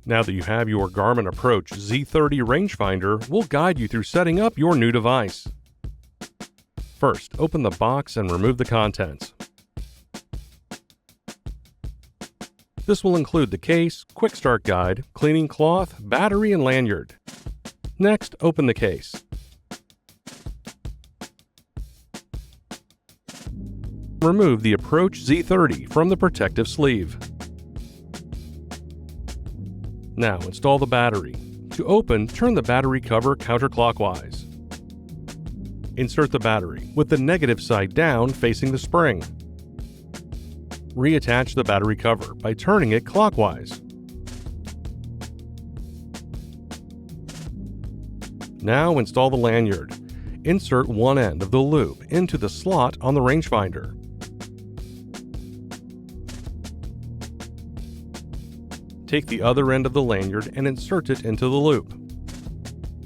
Now that you have your Garmin Approach Z30 rangefinder, we'll guide you through setting up your new device. First, open the box and remove the contents. This will include the case, quick start guide, cleaning cloth, battery, and lanyard. Next, open the case. Remove the Approach Z30 from the protective sleeve. Now install the battery. To open, turn the battery cover counterclockwise. Insert the battery with the negative side down facing the spring. Reattach the battery cover by turning it clockwise. Now install the lanyard. Insert one end of the loop into the slot on the rangefinder. Take the other end of the lanyard and insert it into the loop.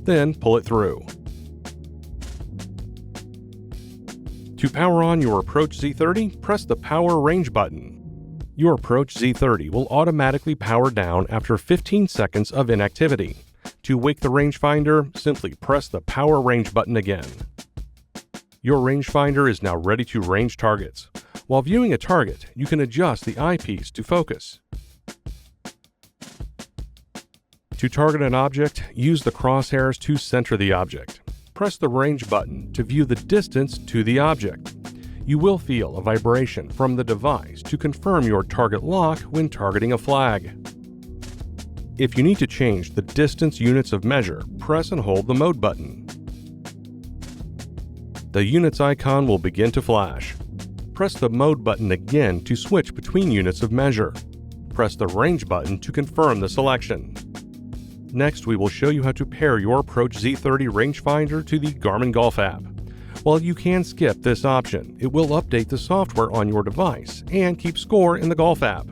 Then pull it through. To power on your Approach Z30, press the Power Range button. Your Approach Z30 will automatically power down after 15 seconds of inactivity. To wake the rangefinder, simply press the Power Range button again. Your rangefinder is now ready to range targets. While viewing a target, you can adjust the eyepiece to focus. To target an object, use the crosshairs to center the object. Press the range button to view the distance to the object. You will feel a vibration from the device to confirm your target lock when targeting a flag. If you need to change the distance units of measure, press and hold the mode button. The units icon will begin to flash. Press the mode button again to switch between units of measure. Press the range button to confirm the selection. Next, we will show you how to pair your Approach Z30 rangefinder to the Garmin Golf app. While you can skip this option, it will update the software on your device and keep score in the Golf app.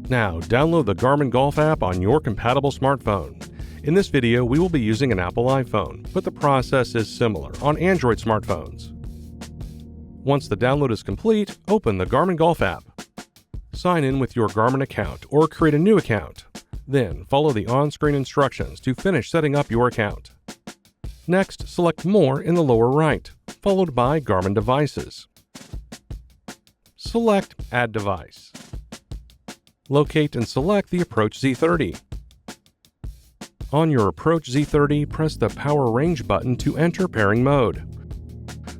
Now, download the Garmin Golf app on your compatible smartphone. In this video, we will be using an Apple iPhone, but the process is similar on Android smartphones. Once the download is complete, open the Garmin Golf app. Sign in with your Garmin account or create a new account. Then, follow the on-screen instructions to finish setting up your account. Next, select More in the lower right, followed by Garmin Devices. Select Add Device. Locate and select the Approach Z30. On your Approach Z30, press the Power Range button to enter pairing mode.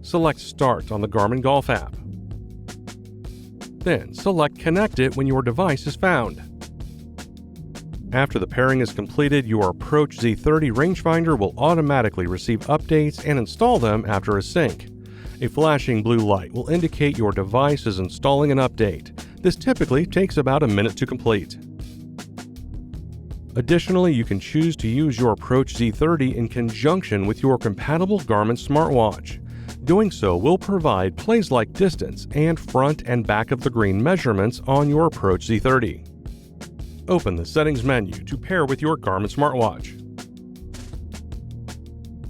Select Start on the Garmin Golf app. Then, select Connect it when your device is found. After the pairing is completed, your Approach Z30 rangefinder will automatically receive updates and install them after a sync. A flashing blue light will indicate your device is installing an update. This typically takes about a minute to complete. Additionally, you can choose to use your Approach Z30 in conjunction with your compatible Garmin smartwatch. Doing so will provide plays-like distance and front and back of the green measurements on your Approach Z30. Open the Settings menu to pair with your Garmin smartwatch.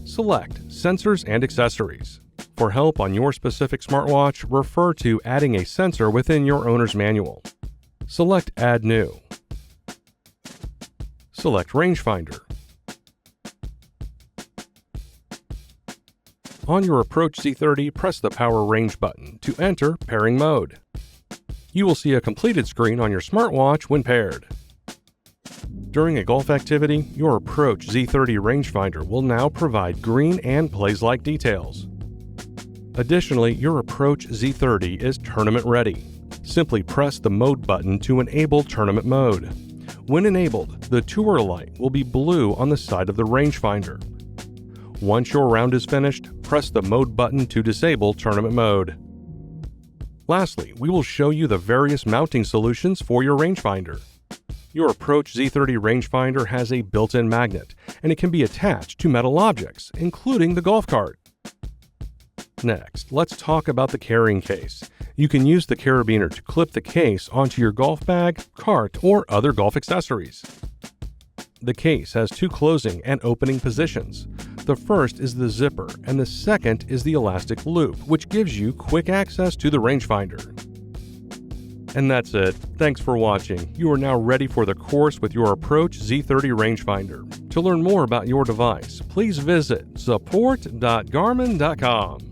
Select Sensors and Accessories. For help on your specific smartwatch, refer to adding a sensor within your owner's manual. Select Add New. Select Rangefinder. On your Approach Z30, press the Power Range button to enter pairing mode. You will see a completed screen on your smartwatch when paired. During a golf activity, your Approach Z30 rangefinder will now provide green and plays-like details. Additionally, your Approach Z30 is tournament ready. Simply press the Mode button to enable tournament mode. When enabled, the tour light will be blue on the side of the rangefinder. Once your round is finished, press the Mode button to disable tournament mode. Lastly, we will show you the various mounting solutions for your rangefinder. Your Approach Z30 rangefinder has a built-in magnet, and it can be attached to metal objects, including the golf cart. Next, let's talk about the carrying case. You can use the carabiner to clip the case onto your golf bag, cart, or other golf accessories. The case has two closing and opening positions. The first is the zipper, and the second is the elastic loop, which gives you quick access to the rangefinder. And that's it. Thanks for watching. You are now ready for the course with your Approach Z30 rangefinder. To learn more about your device, please visit support.garmin.com.